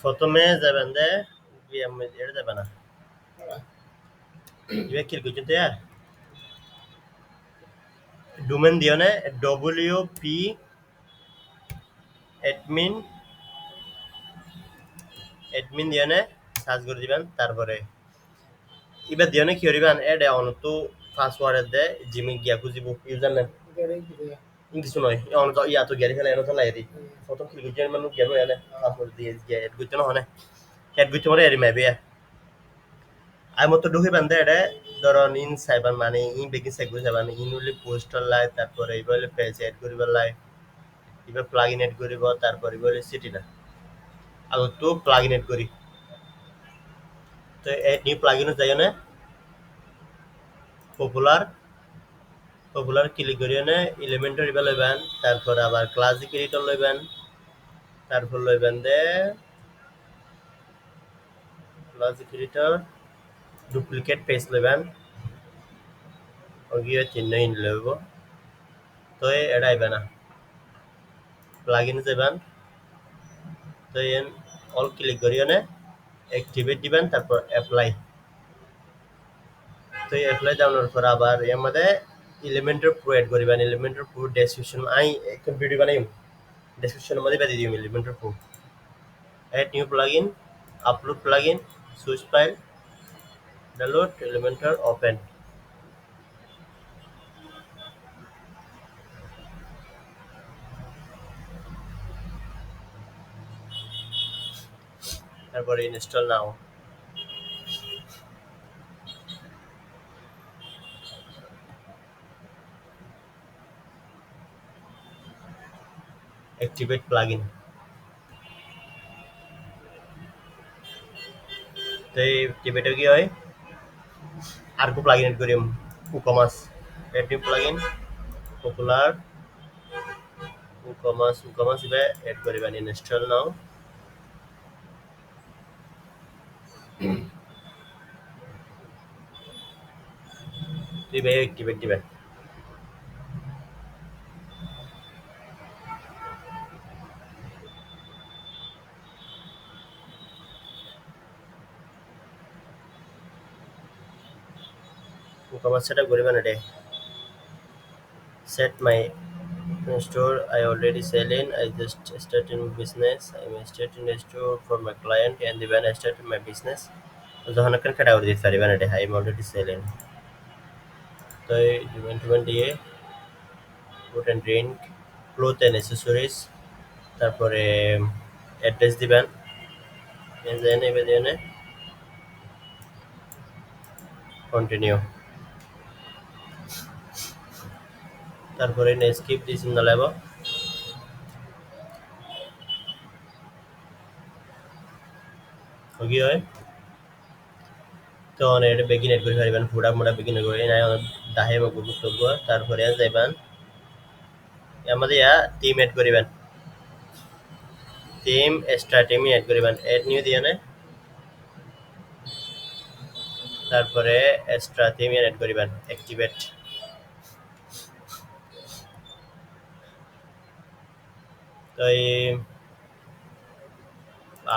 প্রথমে যাবেন যে এটা যাবে না ইয়ে কি করছেন ডোমেন দিও না WP admin admin দিও না সার্চ করে দিবেন তারপরে এবার দিও না কি করিবেন এড অন তো পাসওয়ার্ড দে জিমে গিয়া খুঁজিব ইউজার নেম কিছু নয় অন তো ইয়া তো গেরি ফেলে এনো তো লাইরি প্রথম কি করছেন মানুষ গেল এনে পাসওয়ার্ড দিয়ে গিয়া এড করতে না হনে এড করতে মরে এরি মেবে আমি মতো ঢুকে বান্ধে এটা ধরুন ইন সাইবার মানে in baking cyber cyber in হলে পোস্টার লাই তারপরে এবার পেজ এড করিবার লাই এবার প্লাগ ইন এড করিব তারপরে এবার সিটি না আগত তো প্লাগ ইন এড করি তো এড নিউ প্লাগ ইন যাই না পপুলার পপুলার ক্লিক করি না এলিমেন্টর এবার লইবেন তারপর আবার ক্লাসিক এডিটর লইবেন তারপর লইবেন দে ক্লাসিক এডিটর ডুপ্লিকেট পেজ লইবেন ওগিয়ে চিহ্ন ইন লইব তো এটা আইবে না প্লাগ ইন যাবেন তো এন অল ক্লিক করিও না অ্যাক্টিভেট দিবেন তারপর অ্যাপ্লাই তো অ্যাপ্লাই দেওয়ার পর আবার এর মধ্যে এলিমেন্টর প্রো এড করিবেন এলিমেন্টর প্রো ডেসক্রিপশন আই একদম ভিডিও বানাইম ডেসক্রিপশনের মধ্যে দিয়ে দিম Elementor pro add new plugin upload plugin switch file download Elementor open তারপরে ইনস্টল নাও অ্যাক্টিভেট প্লাগইন তো এই অ্যাক্টিভেট কি হয় আর কো প্লাগইন এড করিম WooCommerce add new plugin popular WooCommerce ইবে এড করিবেন ইনস্টল নাও ইবে অ্যাক্টিভেট দিবেন উকমাস সেটআপ করিবেন এডে set my store I already sell in I just started business I'm starting a store for my client and when I started my business যখন একটা category দিতে পারিবেন এটা I'm already selling তো event দিয়ে food and drink cloth and accessories তারপরে address দিবেন then এবার দেন কন্টিনিউ তারপরে স্কিপ দিছেন না লাগবে কি হয় তো এটা বেগিন এড করে পারিবেন ফুডা মুডা বেগিন করে নাই দাহে মগ গুতব তারপরে যাইবেন আমাদের টিম এড করিবেন টিম এক্সট্রা টিম এড করিবেন এড নিউ দিয়ে না তারপরে এক্সট্রা টিম এড করিবেন অ্যাক্টিভেট তো এই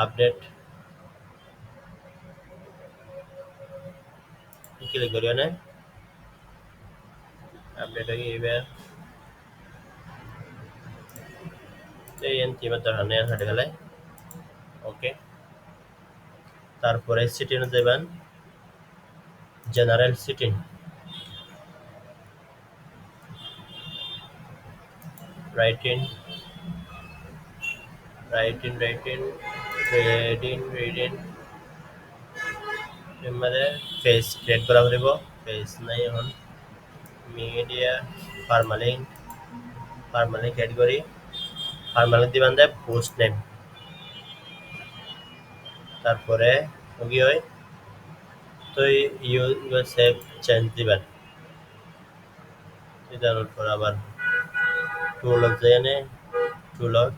আপডেট ক্লিক করিও না আপডেট হয়ে গেবে তো এই টিমের দরকার নেই হাটে গেলে ওকে তারপরে সিটিনে যাবেন জেনারেল সিটিং রাইটিং রিডিং এমরে ফেস ক্রিয়েট করা হইব ফেস নাই এখন মিডিয়া পারমালিঙ্ক ক্যাটাগরি পারমালিঙ্ক দিবেন দে পোস্ট নেম তারপরে কি হয় তো ইউ সেভ চেঞ্জ দিবেন এটার উপর আবার টুল অফ জেনে tool of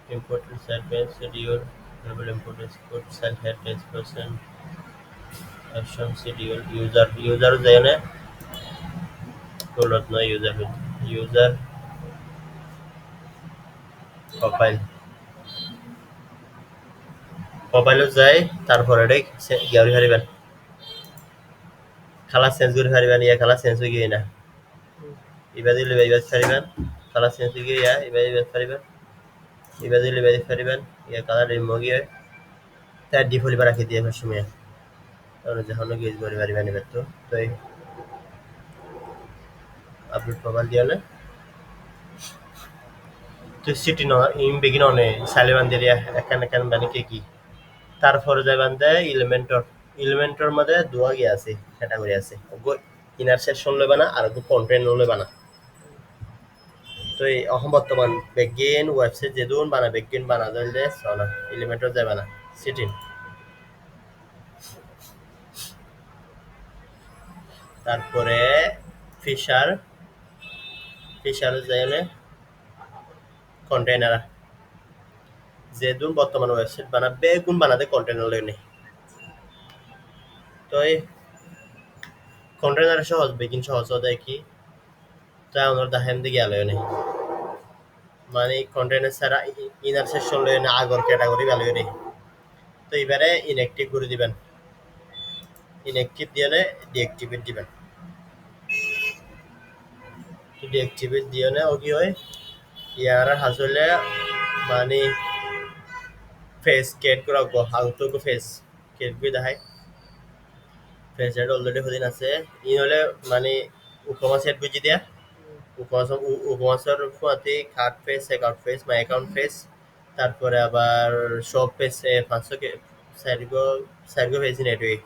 important cell page schedule available important code cell head page person action schedule user jene tool of no user profile প্রোফাইলত যাই তারপরে গিয়ারি হারিবেন কালার চেঞ্জ করে হারিবেন ইয়া কালার চেঞ্জ হয়ে গিয়ে না ইবা দিলে ইবা হারিবেন কালার চেঞ্জ হয়ে গিয়ে ইবা হারিবেন ইবা দিলে ইবা হারিবেন ইয়া কালার রিমুভ গিয়ে তার ডিফল্ট বা রাখি দিয়ে সময় তাহলে যখন গিয়ে করে হারিবেন এবার তো আপলোড প্রোফাইল দিয়ে তো সিটি ন ইম বেগিন অনে সাইলেবান দিয়ে এখান এখান মানে কি তারপরে যাবেন দেয় ইলিমেন্টর মধ্যে দুয়া গিয়ে আছে ক্যাটাগরি আছে ওগো ইনার সেকশন লইবা না আর ওগো কন্টেন্ট লইবা না তো এই অহম বর্তমান বেগিন ওয়েবসাইট যেদুন বানা বেগিন বানা দিলে সনা ইলিমেন্টর যাবে না সিটিন তারপরে ফিশার যাইলে কন্টেইনার যেদুন বর্তমান ওয়েবসাইট বানা বেগুন বানাতে কন্টেইনার লইনে তো এই কন্টেইনার সহজ বেগিন সহজ হতে কি তাই ওনার দাহেম দিকে আলোয় নেই মানে কন্টেইনার ছাড়া ইনার সেকশন লইনে না আগর ক্যাটাগরি ভালোই নেই তো এবারে ইনঅ্যাক্টিভ করে দিবেন ইনঅ্যাক্টিভ দিয়ে ডিঅ্যাক্টিভেট দিবেন তো ডিঅ্যাক্টিভেট দিয়ে ও কি হয় ইয়ার আসলে মানে ফেস কেট করে রাখবো হাউটো ফেস কেট করে দেখায় ফেস রেট অলরেডি হদিন আছে ই হলে মানে উপমা সেট বুঝি দিয়া উপমাসের ফুয়াতে cart page account page my account page তারপরে আবার সব ফেস 500 সাইডগো ফেস নেটওয়ার্ক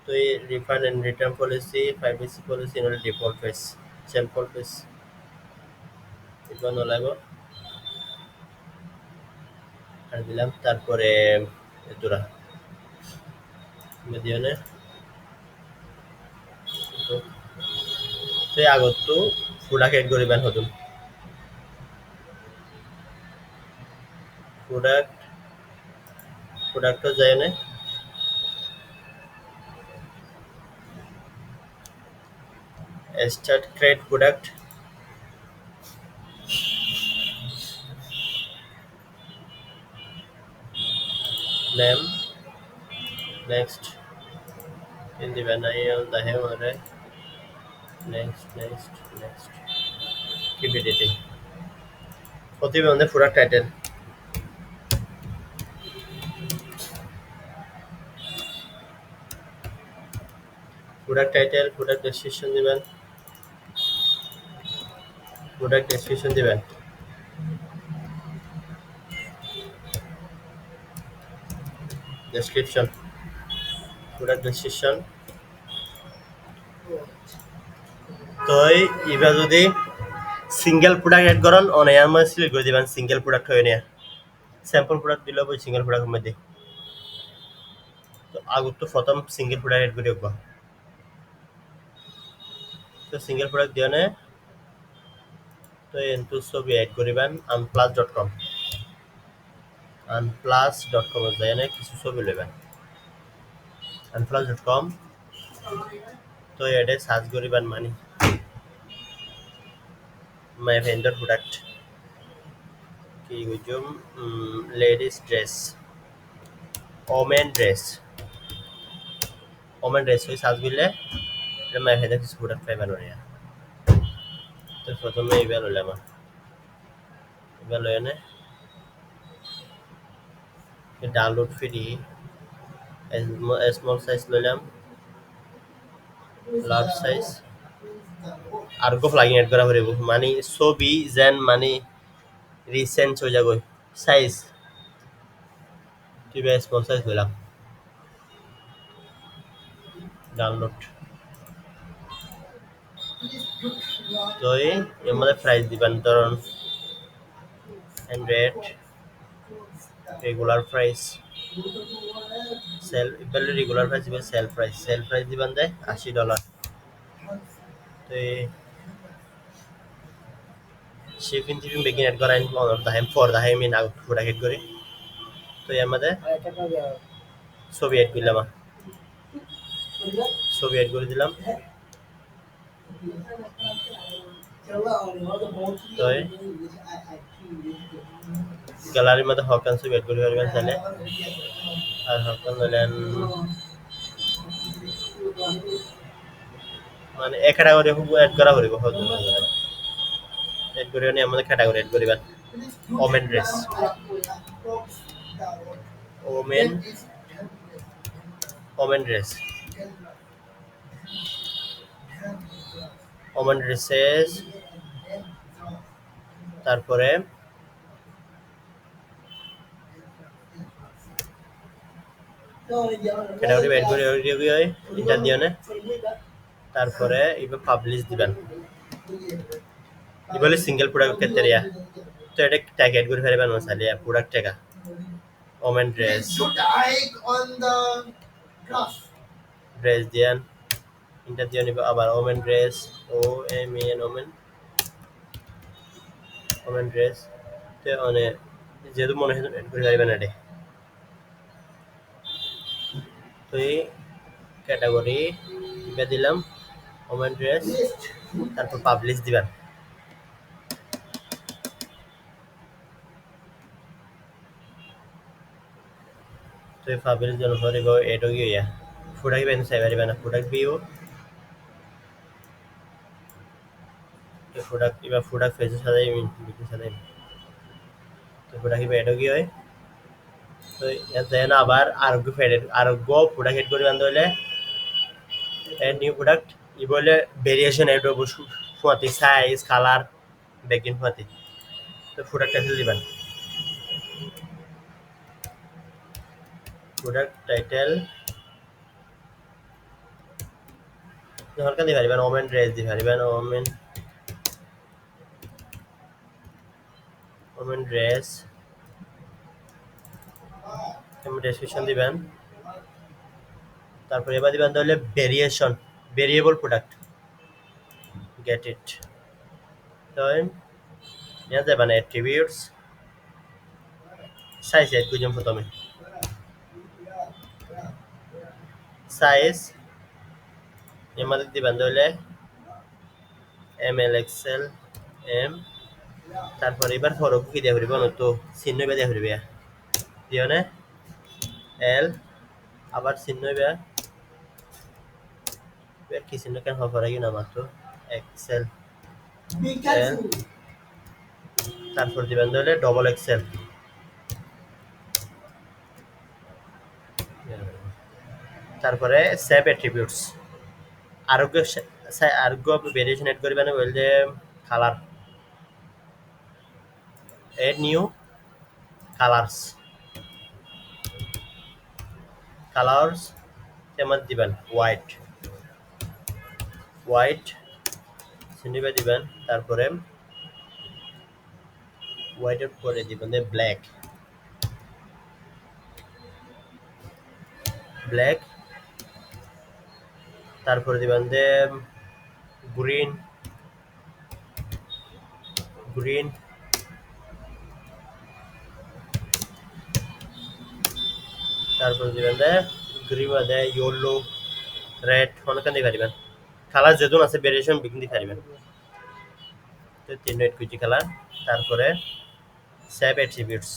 তো এই refund and return policy privacy policy হলে ডিফল্ট ফেস স্যাম্পল ফেস এগুলো নলাইব আর দিলাম তারপরে এতুরা মেদিয়নে তো আগত তো প্রোডাক্ট এড করিবেন হতুন প্রোডাক্ট যায় না start create product name next in the vanilla the hammer next keep editing প্রথমে আমাদের প্রোডাক্ট টাইটেল প্রোডাক্ট ডেসক্রিপশন দিবেন প্রোডাক্ট ডেসক্রিপশন দিবেন ডেসক্রিপশন প্রোডাক্ট ডেসক্রিপশন তো এবার যদি সিঙ্গেল প্রোডাক্ট এড করেন অনেক মধ্যে সিলেক্ট করে দিবেন সিঙ্গেল প্রোডাক্ট হয়ে নিয়ে স্যাম্পল প্রোডাক্ট দিলে ওই সিঙ্গেল প্রোডাক্টের মধ্যে তো আগত তো প্রথম সিঙ্গেল প্রোডাক্ট এড করে রাখবো তো সিঙ্গেল প্রোডাক্ট দিয়ে নে তো এন্টু ছবি এড করিবেন unplus.com যায় না কিছু ছবি লইবেন unplus.com তো এডে সার্চ করিবেন মানে মাই ভেন্ডর প্রোডাক্ট কি গুজুম লেডিস ড্রেস ওমেন ড্রেস ওই সার্চ করলে মাই ভেন্ডর কিছু প্রোডাক্ট পাইবেন ওরিয়া তো প্রথমে এইবার লইলাম এবার লই এনে ডাউনলোড ফ্রি স্মল সাইজ লইলাম লার্জ সাইজ আর গো প্লাগইন এড করা হইব মানে ছবি যেন মানে রিসেন্ট হয়ে যাবে সাইজ টিভি স্মল সাইজ লইলাম ডাউনলোড তো এর মধ্যে প্রাইস দিবেন ধরুন 100 regular price sale equal regular price দিবেন সেল প্রাইস দিবেন দেয় $80 তো শিপিং বেগিন এড করাইন ফর দা হাই মিন আউট প্রোডাক্ট এড করি তো এর মধ্যে ছবি এড করলাম ছবি এড করে দিলাম তো গ্যালারির মধ্যে হকান ছবি এড করে পারবেন চাইলে আর হকান হলেন মানে এক ক্যাটাগরি এড করা হইব এড করে নিয়ে আমাদের ক্যাটাগরি এড করিবেন women dress women women dress women dresses তারপরে ক্যাটাগরি এড করে ইন্টার দিও না তারপরে এবার পাবলিশ দিবেন এগুলি সিঙ্গেল প্রোডাক্ট ক্ষেত্রে তো এটা ট্যাগ এড করে ফেলবেন মশালি প্রোডাক্ট ট্যাগা ওমেন ড্রেস ড্রেস দিয়ান ইন্টার দিয়ে নিব আবার women dress O M N women women dress তো মানে যেহেতু মনে হয় এড করে ফেলবেন এটা তো এই ক্যাটাগরি এটা দিলাম ওমেন ড্রেস তারপর পাবলিশ দিবেন তো এই পাবলিশ দেওয়ার পরে এড হয়ে গিয়া প্রোডাক্ট বেন চাই পারিবেন প্রোডাক্ট ভিউ প্রোডাক্ট এবার প্রোডাক্ট ফেসে সাজাই বিক্রি সাজাই তো প্রোডাক্ট এড হয়ে গিয়ে তো দেন আবার আরোগ্য প্রোডাক্ট এড করে বান্ধ হলে এড নিউ প্রোডাক্ট ই বলে ভেরিয়েশন এড হবো ফুয়াতি সাইজ কালার বেগিন ফুয়াতি তো প্রোডাক্ট টাইটেল দিবেন প্রোডাক্ট টাইটেল হলকা দিয়ে পারিবেন ওমেন ড্রেস দিয়ে পারিবেন ওমেন ওমেন ড্রেস ডেসক্রিপশন দিবেন তারপরে এবার দিবেন তাহলে variation variable product get it তো নিয়ে যাবেন অ্যাট্রিবিউটস সাইজ এড করলাম প্রথমে সাইজ এর মধ্যে দিবেন তাহলে এম এল এক্সেল এম তারপর এবার ফরক কি দেওয়া হইব তো চিহ্ন দেওয়া হইবে দিও না এল আবার চিহ্ন কি চিহ্ন কেন হবার আগে না মাত্র এক্সেল এল তারপর দিবেন তাহলে ডবল এক্সেল তারপরে সেভ অ্যাট্রিবিউটস আরোগ্য ভেরিয়েশন এড করবেন বলতে colour add new colours colours তেমন দিবেন হোয়াইট হোয়াইট সিনিবে দিবেন তারপরে হোয়াইটের পরে দিবেন ব্ল্যাক ব্ল্যাক তারপরে দিবেন গ্রিন গ্রিন তারপরে দিবেন গ্রিন বাদে ইয়েলো রেড অনেকখান দিয়ে পারিবেন কালার যেহেতু আছে ভেরিয়েশন বিকিন দিয়ে পারিবেন তো তিন রেড কুচি কালার তারপরে সেভ অ্যাট্রিবিউটস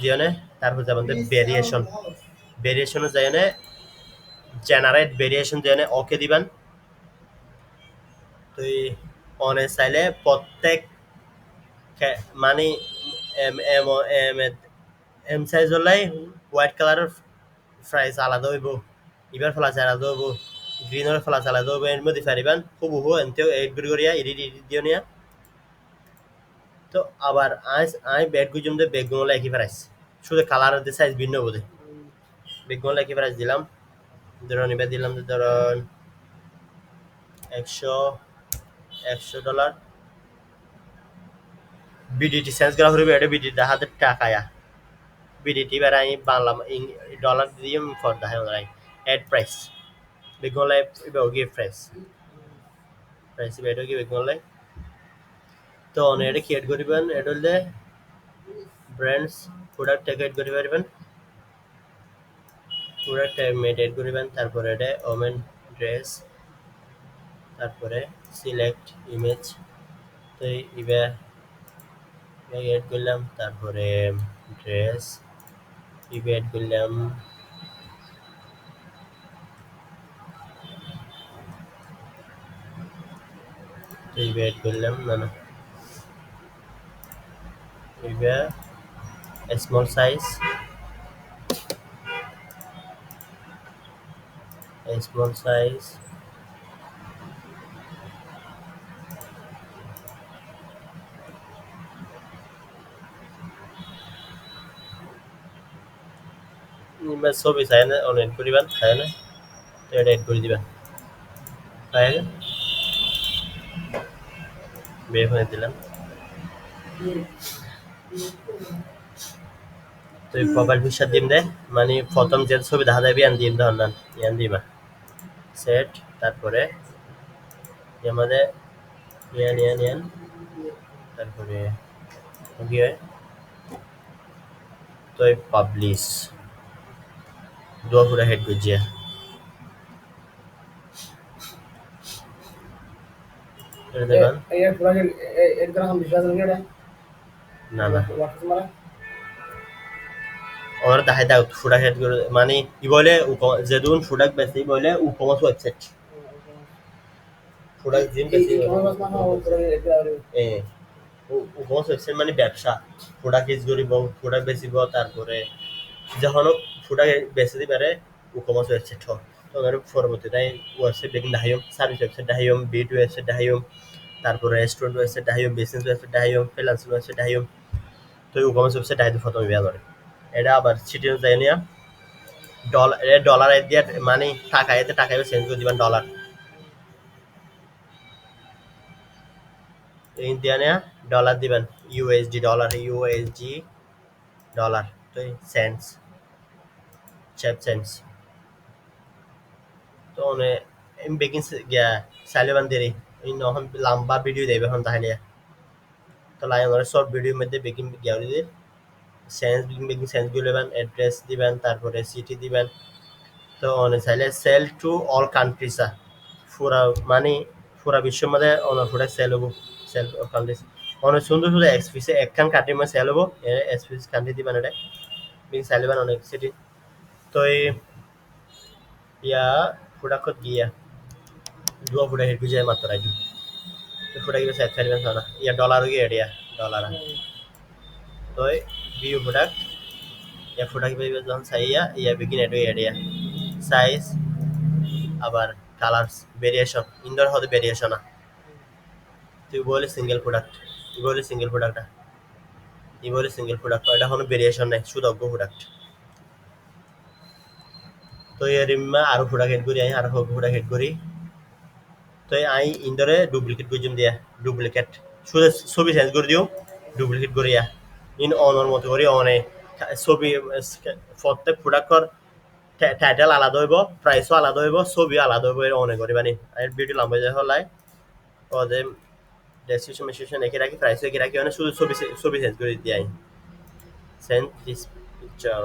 দিয়ে নে তারপর যাবেন ভেরিয়েশন ভেরিয়েশনে যাই নে জেনারেট ভেরিয়েশন দিয়ে নে ওকে দিবেন তুই অনে চাইলে প্রত্যেক মানে M M M M size হলাই হোয়াইট কালারের প্রাইস আলাদা হইব এবার ফ্লাস আলাদা হইব গ্রিনের ফ্লাস আলাদা হইব এর মধ্যে পারিবেন খুব হবো এনতেও এড করিয়া এডিট দিও নিয়া তো আবার আই ব্যাগ গুজুম দে বেগুন একই প্রাইস শুধু কালার দিয়ে সাইজ ভিন্ন বোধে বেগুন একই প্রাইস দিলাম ধরুন এবার দিলাম ধরুন 100 $100 বিডিটি চেঞ্জ করা হইবে এটা বিডিটি হাতে টাকায়া বিডিটি এবার আমি বাংলা ডলার দিয়ে ফর দেখাই অ্যাড প্রাইস বেগুন লাইফ এবার গিয়ে প্রাইস এবার কি বেগুন লাইফ তো এটা কি এড করিবেন এড হলে ব্র্যান্ডস প্রোডাক্ট ট্যাগ এড করি পারবেন প্রোডাক্ট ট্যাগ এড করিবেন তারপরে এটা ওমেন ড্রেস তারপরে সিলেক্ট ইমেজ তো এড করলাম, তারপরে ড্রেস এড করলাম, এড করলাম, না না স্মল সাইজ, স্মল সাইজ, ছবি চাই না অন এড করিবেন চাই না, তো এটা এড করে দিবেন, তাই বের করে দিলাম। তো এই প্রোফাইল পিকচার দিম দে, মানে প্রথম যে ছবি দেখা যাবে ইয়ান দিম ধর না, ইয়ান দিবা সেট, তারপরে আমাদের ইয়ান ইয়ান ইয়ান, তারপরে কি হয়, তো এই পাবলিশ দোয়া পুরা হেড গুজিয়া, এটা দেবেন, না না और दाहे दाव फुडा हेड মানে ই বলে যেদুন ফুডাক বেশি বলে উপমাস ওয়েবসাইট ফুডাক জিম বেশি এ উপমাস ওয়েবসাইট মানে ব্যবসা ফুডাক ইজ গরিব ফুডাক বেশিব তারপরে যখন ফুডাক বেশি দিবারে উপমাস ওয়েবসাইট হ তো এর পরবর্তী তাই ওয়েবসাইট দেখুন দাহিয়ম সার্ভিস ওয়েবসাইট দাহিয়ম বিট ওয়েবসাইট দাহিয়ম তারপরে রেস্টুরেন্ট ওয়েবসাইট দাহিয়ম বিজনেস ওয়েবসাইট দাহিয়ম ফ্রিল্যান্স ওয়েবসাইট দাহিয়ম তো উপমাস ওয়েবসাইট দাহিয়ম প্রথমে বিয়া করে এটা আবার সিটি যায় নিয়া ডলার দিয়ে মানে টাকা এতে টাকা চেঞ্জ করে দিবেন ডলার ইন্ডিয়ানে ডলার দিবেন ইউএসডি ডলার ইউএসডি ডলার তো সেন্টস চেপ সেন্টস তো মানে বেকিং গিয়া সাইলেবান দেরি এই নহন লম্বা ভিডিও দেবে এখন তাহলে তো লাই আমার শর্ট ভিডিওর মধ্যে বেকিং গিয়া দিবে সেন্স বেকিং সেন্স গুলো দিবেন অ্যাড্রেস দিবেন তারপরে সিটি দিবেন তো অনে চাইলে সেল টু অল কান্ট্রিজ পুরা মানে পুরা বিশ্বের মধ্যে অনেক প্রোডাক্ট সেল হবো সেল অল কান্ট্রিজ অনেক সুন্দর সুন্দর এক্সপিসে একখান কান্ট্রির মধ্যে সেল হবো এক্সপিস কান্ট্রি দিবেন এটা বিং সেল অনেক সিটি তো ইয়া প্রোডাক্ট গিয়া দুয়া প্রোডাক্ট হেড বুঝে মাত্র রাখি তো প্রোডাক্ট সেট করিবেন না ইয়া ডলার গিয়ে এডিয়া ডলার তো ভিউ প্রোডাক্ট ইয়া প্রোডাক্ট পাইবে যখন চাইয়া ইয়া বিগিন এডিয়া সাইজ আবার কালার্স ভেরিয়েশন ইনডোর হতে ভেরিয়েশন তুই বলে সিঙ্গেল প্রোডাক্ট তুই বলে সিঙ্গেল প্রোডাক্ট ই বলে সিঙ্গেল প্রোডাক্ট এটা কোনো ভেরিয়েশন নাই সুদজ্ঞ প্রোডাক্ট তো এর আরো প্রোডাক্ট হেড করি আরো প্রোডাক্ট হেড করি তো আই ইনডোরে ডুপ্লিকেট গুজিম দিয়া ডুপ্লিকেট শুধু ছবি চেঞ্জ করে দিও ডুপ্লিকেট করিয়া ইন অনর মতো করি অনে ছবি প্রত্যেক প্রোডাক্টর টাইটেল আলাদা হইব প্রাইসও আলাদা হইব ছবিও আলাদা হইব এর অনেক করি মানে আর ভিডিও লম্বা যায় হলাই ওদের ডেসক্রিপশন মেসক্রিপশন এঁকে রাখি প্রাইস এঁকে রাখি মানে শুধু ছবি চেঞ্জ করে দিয়ে আই সেন্ড দিস পিকচার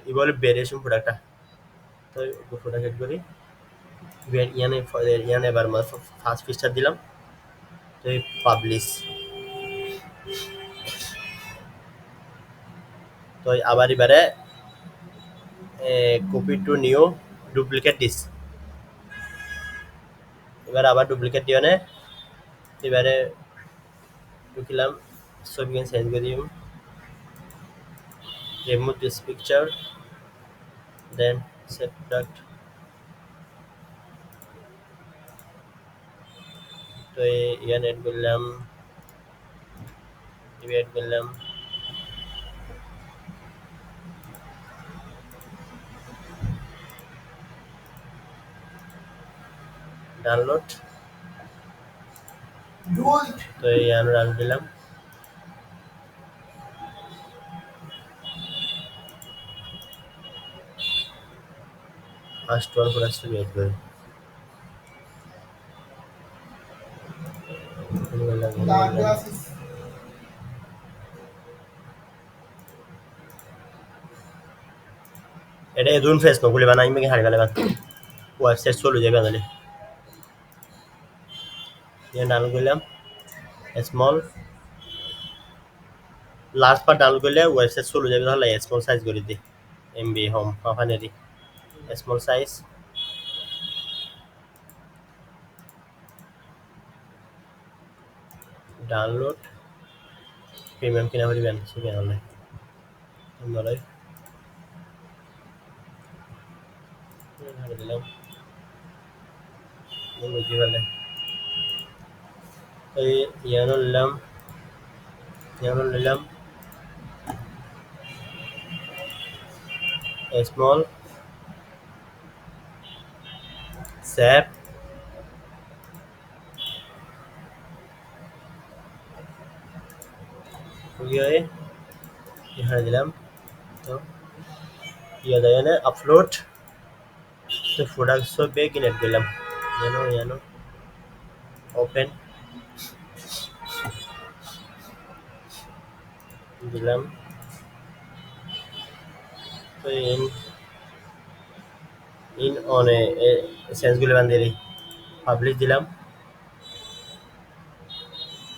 ই বলে ভেরিয়েশন প্রোডাক্টটা তো প্রোডাক্ট এড করি ইয়ানে এবার ফার্স্ট পিকচার দিলাম তো পাবলিশ তো আবার এবারে copy to new duplicate this এবার আবার ডুপ্লিকেট দিও না এবারে ঢুকিলাম ছবি চেঞ্জ করে দিম remove this picture then set product তো ইয়ান এড করলাম এড করলাম ডাউনলোড তো ইয়ান রান দিলাম ফার্স্ট ওয়ান প্রোডাক্ট ছবি এড করি এটা এদুন ফেস নগুলি বানাই মেগে হারি গেলে ওয়েবসাইট চলে যাবে তাহলে ডাউনলোড করলাম স্মল লার্জ পার ডাউনলোড করলে ওয়েবসাইট চলে যাবে তাহলে স্মল সাইজ করে দি এমবি হোম ফাফানেরি স্মল সাইজ ডাউনলোড প্রিমিয়াম কিনা করিবেন সুবিধা হলে নলয় দিলাম বুঝি ফেলে এই নিলাম স্মল স্যাপ এখানে দিলাম তো দেয় না আপলোড তো প্রোডাক্ট সব কিনে দিলাম জানো ওপেন দিলাম তো ইন অন সেন্সগুলো বান্ধে দিই পাবলিশ দিলাম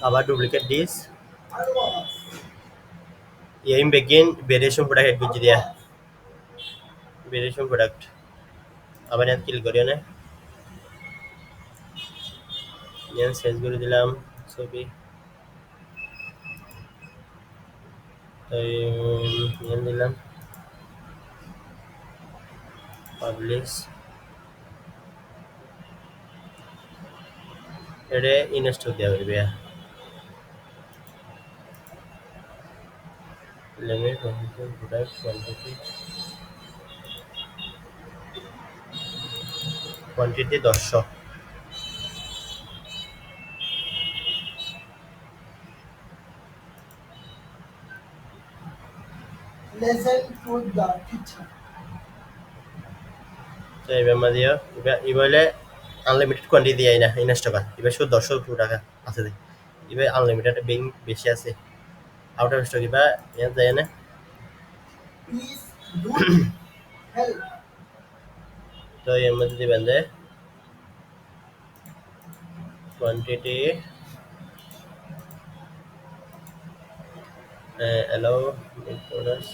আবার ডুপ্লিকেট দিস এই বেগিন ভেরিয়েশন প্রোডাক্ট এড করছি দিয়া ভেরিয়েশন প্রোডাক্ট আবার ইয়াত ক্লিক করি না ইয়ান সেন্স করে দিলাম ছবি তাই ইয়ান দিলাম পাবলিশ এটা ইনস্টল দেওয়া হবে limit product quantity 10 Lesson to the teacher. তো এবার মাঝে এবারে আনলিমিটেড কোয়ান্টিটি দিয়ে না ইনস্টল এবার শুধু 10 টাকা আছে দেখ এবার আনলিমিটেড বেং বেশি আছে আউট অফ স্টক এবার ইয়াত যায় না Please do help. তো এর মধ্যে দিবেন যে কোয়ান্টিটি অ্যালাউ প্রোডাক্টস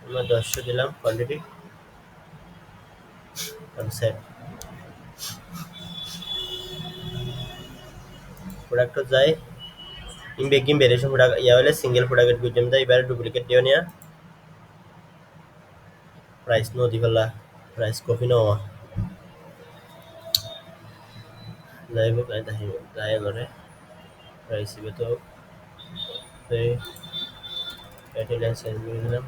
আমরা 10 দিলাম কোয়ান্টিটি সেট প্রোডাক্ট যায় বেগিন ভেরিয়েশন প্রোডাক্ট ইয়া হলে সিঙ্গেল প্রোডাক্ট গুজম দা এবারে ডুপ্লিকেট দিও নিয়া প্রাইস নো দিবলা প্রাইস কপি নো যাইব কাই তাহি যায় নরে প্রাইস ইবে তো এই এটিলেন সেন্ড করে দিলাম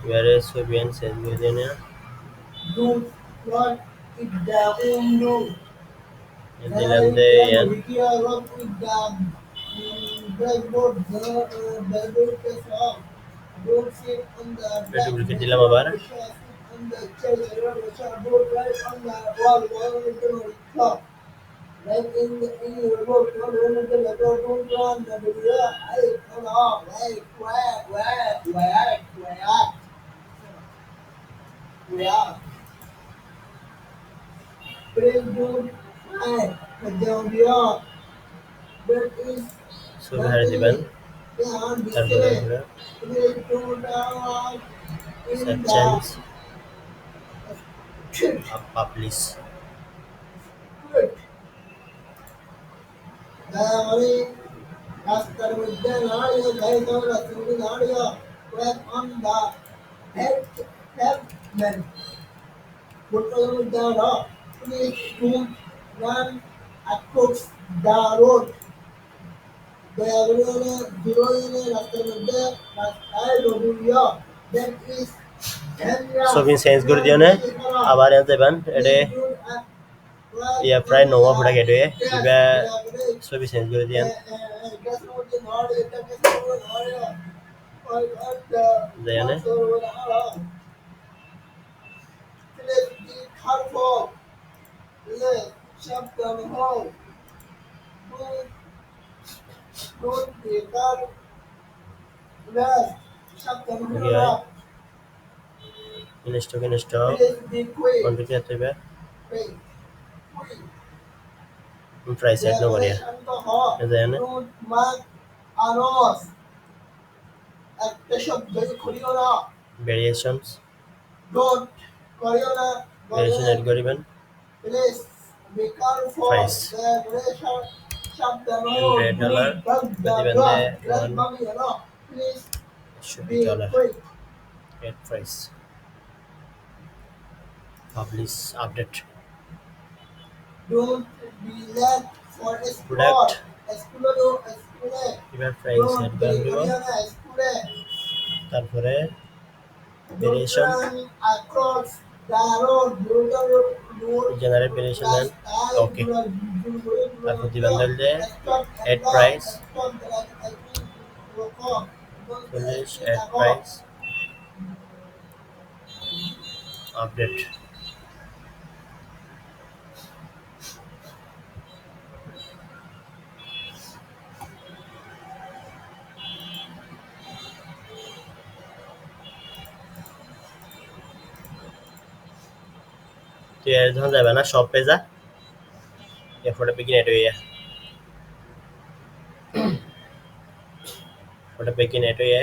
এবারে ছবিয়ান সেন্ড করে দিও নিয়া Don't write it down. No. দিলাম দে ইয়ান Write it down. Blackboard. Blackboard is off. Don't sit on the duplicate দিলাম আবার on the chair. Don't write on the wall. Clock. Like in your book, don't run into the door, don't run the video. I come on, like where. Please don't hide the video. That is ছবি হারে দিবেন beyond তারপরে the please don't down in set the change shit. Publish তাহলে রাস্তার মধ্যে দাঁড়িয়ে গাড়িটা রাস্তার মধ্যে দাঁড়িয়ে ক্র্যাক অন দা হেডম্যান ফোটোর মধ্যে দাঁড়া please don't run across the road দয়া করে বিরোধী রাস্তার মধ্যে রাস্তায় দৌড়িয়া দ্যাট ইজ ছবি চেঞ্জ করে দিও না আবার ইয়াত যাবেন এটা ইয়া প্রায় নয়া প্রোডাক্ট এডে ইবা ছবি চেঞ্জ করে দিয়েন যায় না ইনস্টক কোয়ান্টিটি আছে এবার price add no koriya jane don't mark aros একটা শব্দ করিও না variations don't করিও না variation add koriben please be careful price the relation শব্দ $100 diben de one please should be be dollar quick add price publish update don't be late for product school এবার price add don't করা be হইব করিও না স্কুলে তারপরে don't variation run across the road generate variation and okay তারপর দিবেন হইলে add price finish add price update তো এর যখন যাবে না সব পেজা এরপরে begin add হইয়া ওটা begin add হইয়া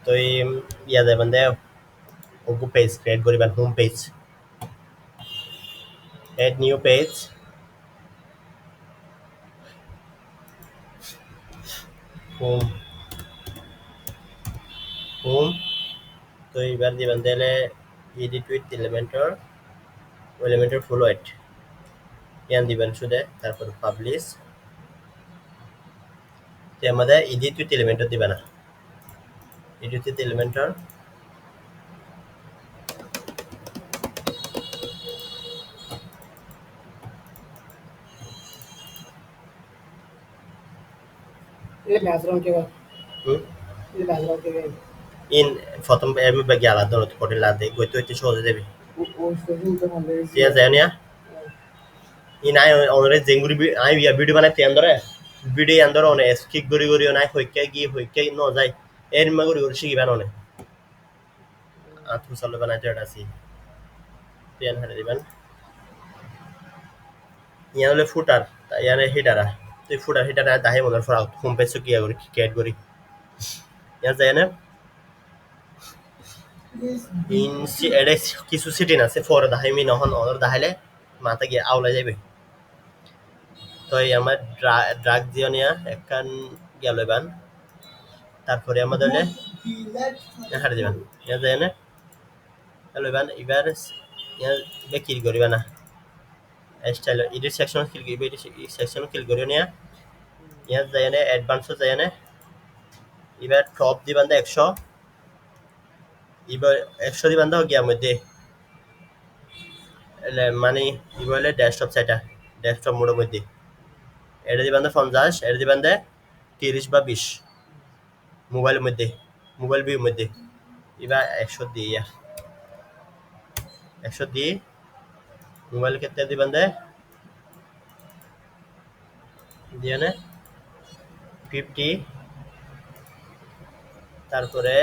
তো ইয়া যাবেন দে ওগু পেজ ক্রিয়েট করিবেন home page add new page home home তো এবার দিবেন তাহলে edit with elementor full white ইয়ান দিবেন শুধু তারপর পাবলিশ তো আমাদের edit with elementor দিবেন না edit with elementor ये बैकग्राउंड के बाद হুম ये बैकग्राउंड के बाद ইন প্রথম এমনি বাকি আলাদা হতে করে লাদে গইতে হইতে সহজে দেবে वो स्टोरी तो हम ले ঠিক আছে জানিয়া ইন আই অনরে জেঙ্গুরি আই ইয়া ভিডিও বানাইতে আন্দরে ভিডিও আন্দরে অনে স্কিক গরি গরি নাই হইকে গিয়ে হইকে ন যায় এর মা গরি শিখি বানানে আতু সালে বানাইতে আছি পেন হারে দিবেন ইয়ান হলে ফুটার ইয়ানে হিটারা তুই ফুটার হিটার দাহে মনের ফর আউট হোম পেজ কি করি ক্যাট করি ইয়ান যায় না ইন সি এডে কিছু সিটিন আছে ফর দাহে মি নহন অর্ডার দাহাইলে মাথা গিয়ে আউলা যাবে তো এই আমার ড্রাগ দিও নিয়া একখান গেল এবার তারপরে আমাদের হারে দিবেন ইয়া যায় না হ্যালো এবার ইয়া কিল করিবা না স্টাইল এডিট সেকশন কিল করিবে এডিট সেকশন কিল করিও নিয়া ইয়া যায় না অ্যাডভান্স যায় না এবার টপ দিবান 100 এবার 100 দিবান দাও গিয়া মধ্যে মানে ইবলে ডেস্কটপ সেটা ডেস্কটপ মোডের মধ্যে এটা দিবান 50 এটা দিবান 30 বা 20 মোবাইলের মধ্যে মোবাইল ভিউর মধ্যে এবার 100 দিয়ে 100 দিয়ে মোবাইল ক্ষেত্রে দিবেন দিয়ে না 50 তারপরে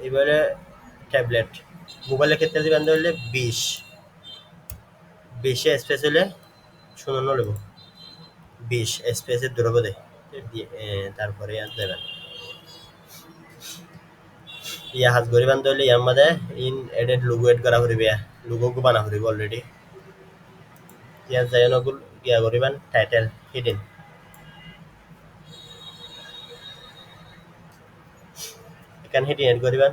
এবারে ট্যাবলেট মোবাইলের ক্ষেত্রে দিবেন হলে 20 20 স্পেস হলে শুনুন নেব 20 স্পেসের দূরত্ব দেয় তারপরে আর দেবেন ইয়া হাত গরিবান হলে ইয়ার মধ্যে ইন এডেড লোগো এড করা হইবে লোগো গো বানা হইবে অলরেডি ইয়া জায়নগুল ইয়া গরিবান টাইটেল হিডেন এখান হেডিং এড করিবেন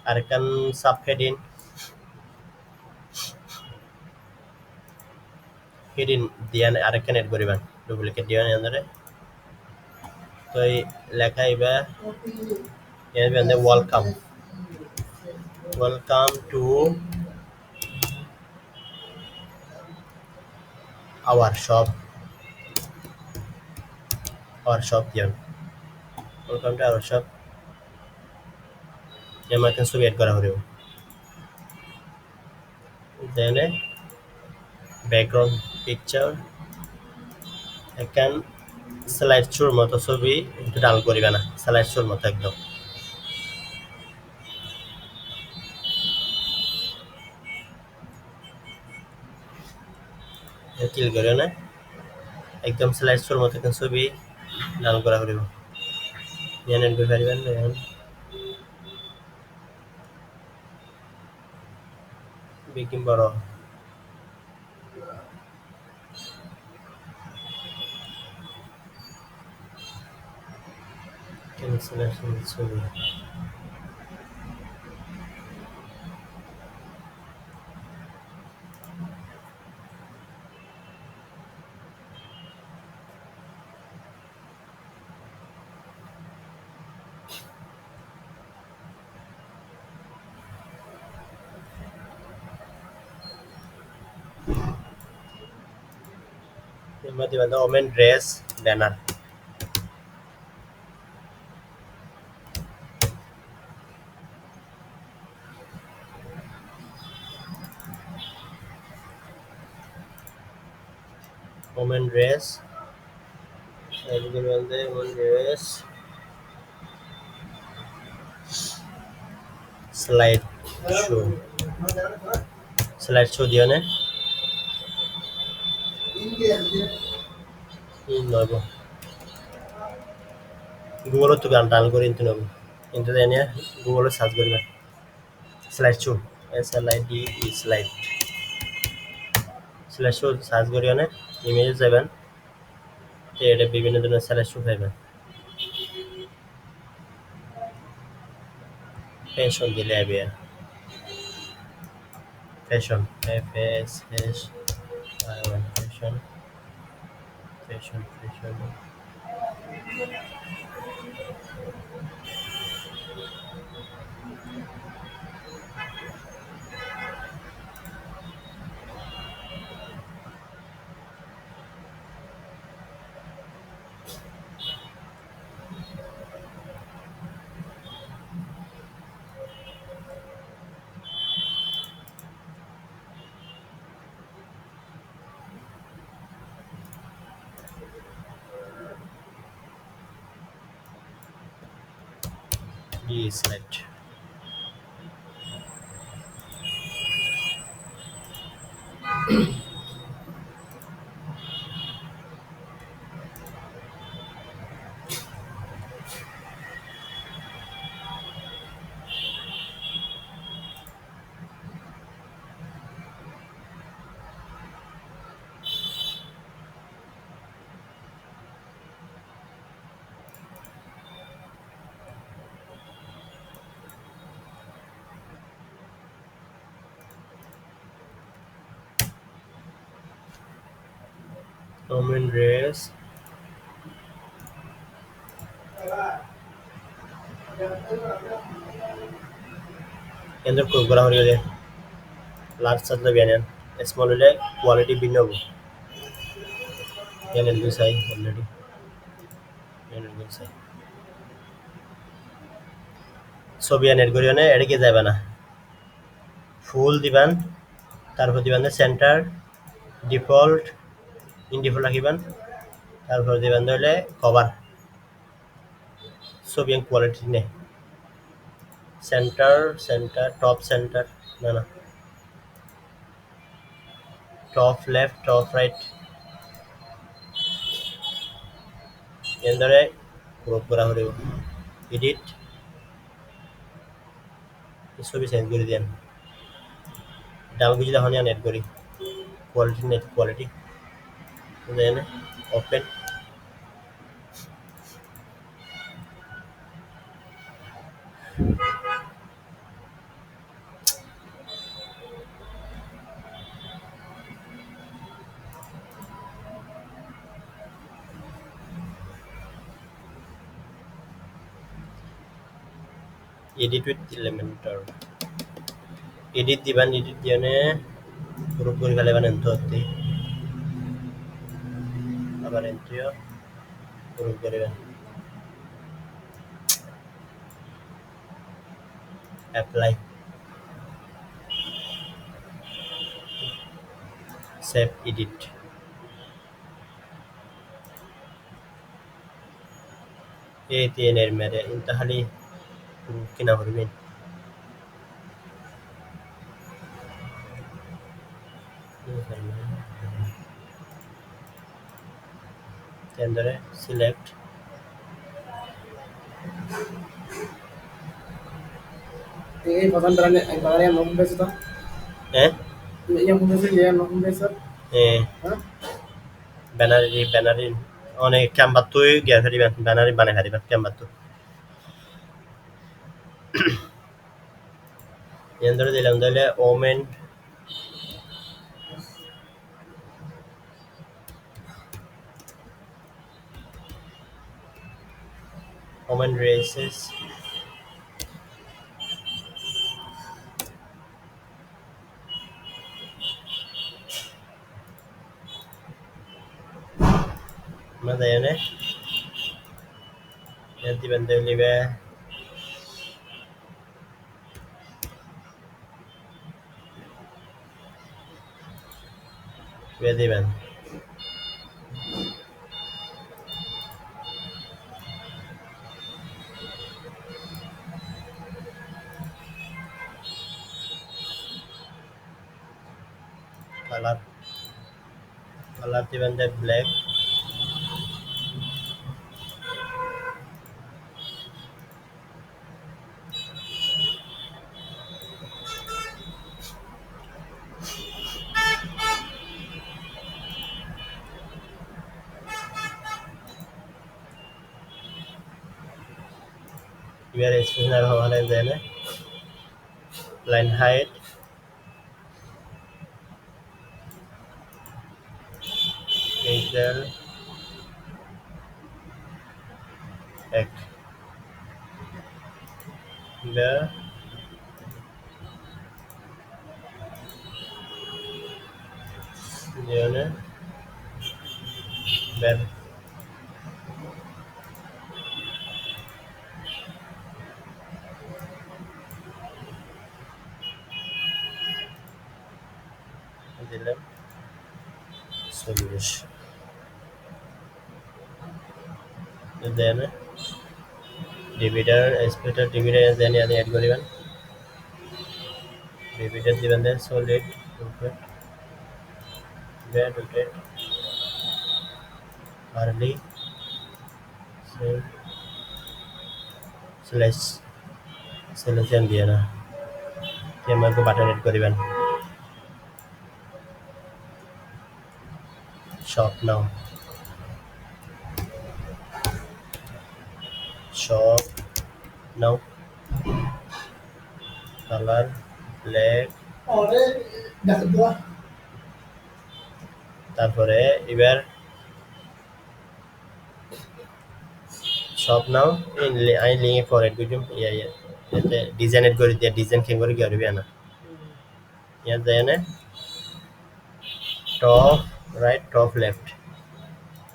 আর এখান সাব হেডিং দিয়ান আর এখান এড করিবেন ডুপ্লিকেট দিয়ান আন্দরে তো এই লেখা আইবা এর মধ্যে ওয়েলকাম টু আওয়ার শপ দিয়ান ওয়েলকাম টু আওয়ার শপ এমন একটা ছবি এড করা হইব দেন ব্যাকগ্রাউন্ড পিকচার এখান স্লাইড শোর মতো ছবি একটু ডাল করিবে না স্লাইড শোর মতো একদম কিল করে না একদম স্লাইড শোর মতো একটা ছবি ডাউন করা করিব ইয়ানের করে পারিবেন এখন বেকিং বড় ক্যান্সেলেশন ছবি এর মধ্যে বান্ধব women dress banner women dress এদিকে বান্ধব women dress slide show slide show দিও না নব গুগলত তো গান ডাউনলোড করে ইনতে নব ইনতে জানিয়া গুগলত সার্চ করিবা slide show SLID slide slide show search করিও না ইমেজ যাবেন তো এটা বিভিন্ন ধরনের স্লাইড শো পাইবেন ফ্যাশন দিলে আইবে fashion FSH fashion fashion slide women dress কেন্দ্র করা হলে লার্জ সাজলে বিয়ানেন স্মল হলে কোয়ালিটি ভিন্ন হবো বিয়ানেন দুই চাই অলরেডি বিয়ানেন দুই চাই ছবি এড করিও না এদিকে যাবে না ফুল দিবেন তারপর দিবেন সেন্টার ডিফল্ট ইন ডিফল্ট রাখিবেন তারপর দিবেন হলে কভার ছবি কোয়ালিটি নে সেন্টার টপ সেন্টার না না টপ লেফট টপ রাইট এন্দরে ক্রপ করা হলে এডিট ছবি চেঞ্জ করে দেন ডাল গুজি তখন এড করি quality net quality then open edit with Elementor edit দিবেন edit দিয়ানে গ্রুপ করে ফেলেবেন এনতে আবার এনটিও গ্রুপ করবেন অ্যাপ্লাই সেভ এডিট এই তিনের মেরে ইন্তাহালি কিনা করবেন Tendere select Ini pasan berani yang nomor itu, eh yang nomor itu yang nomor itu, eh banner অনেক ক্যাম্বাত্তু গিয়া ফেরিবেন ব্যানারি বানাই হারিবেন ক্যাম্বাত্তু এন্দরে দিলাম দিলে women races Mana ya Nanti bantu libe দিবেন কালার দিবেন ব্ল্যাক এবার স্পেশাল হওয়ালে দেন লাইন হাইট পিক্সেল এক এবার দিওনে বের দিলাম 40 দেন ডিভিডার স্প্লিটার ডিভিডার দেন অ্যাড করিবেন ডিভিডার দিবেন then solid rotate early slash selection দিয়ে না ক্যামেরাকে বাটন এড করিবেন shop now color black তারপরে এবার shop now I link for it বুঝুম এতে ডিজাইন এড করে দিয়ে ডিজাইন কেন করে গিয়ে না ইয়ার দেন top right top left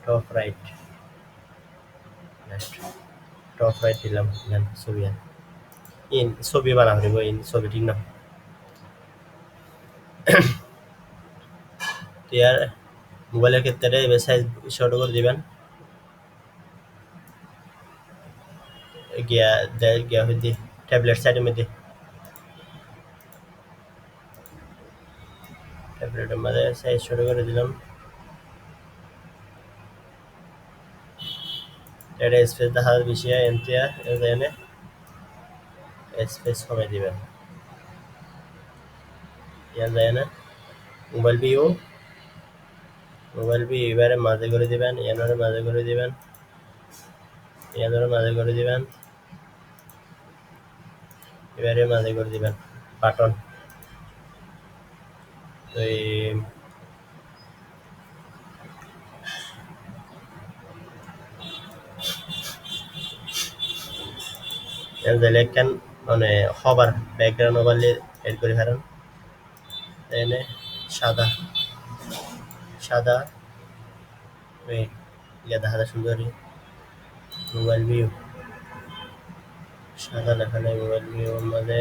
top right left top right দিলাম দেন ছবি ইন ছবি বানা হইব ইন ছবি ঠিক না ইয়ার মোবাইলের ক্ষেত্রে সাইজ ছোট করে দিবেন গিয়া হইতে ট্যাবলেট সাইডের মধ্যে ট্যাবলেটের মধ্যে সাইজ ছোট করে দিলাম এটা স্পেস দেখা বেশি এনটিয়া এখানে স্পেস কমে দিবেন ইয়ার দেন মোবাইল ভিউ এবারে মাঝে করে দিবেন এনারে মাঝে করে দিবেন এনারে মাঝে করে দিবেন এবারে মাঝে করে দিবেন বাটন এই এলেকান মানে হবার ব্যাকগ্রাউন্ড ওভারলে এড করে ফেলেন এনে সাদা এই দেখা যায় সুন্দরী মোবাইল ভিউ সাদা লেখা নেই মোবাইল ভিউ মানে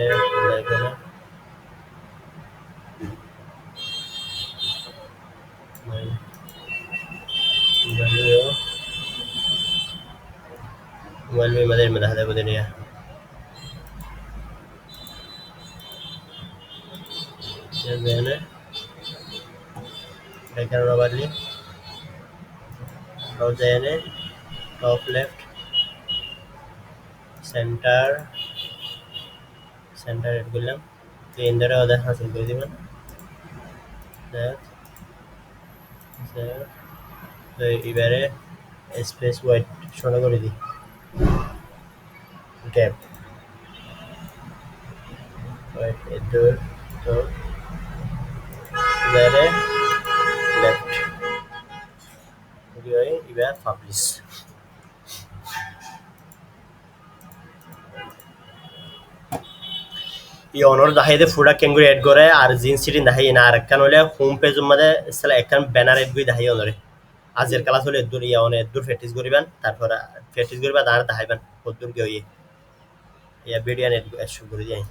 মোবাইল ভিউ মধ্যে দেখা যায় বোধ নিয়ে background overlay Now then, top left, center, center add করলাম তো এন্ডারে ওদের হাসিল করে দিবেন that তো এবারে স্পেস হোয়াইট শোনা করে দিই গ্যাপ হোয়াইট এডর তো এবারে লেফট এবার পাবলিশ ಈ ಓನರ್ ದಹೈದೆ ಫುಡಾ ಕೆಂಗುರಿ ಎಡ್ gore আর জিন সিটিন দাহাই না আর কান হলে হোম পেজ মধ্যে সেলা একখান ব্যানার এড গই দাহাই ওনরে আজের ক্লাস হলে দূর ইয়া অনে দূর ফেটিস করিবেন তারপর ফেটিস করিবা দাঁড় দাহাইবেন কত দূর গিয়ে ইয়া ভিডিও নেট শুরু করে দিই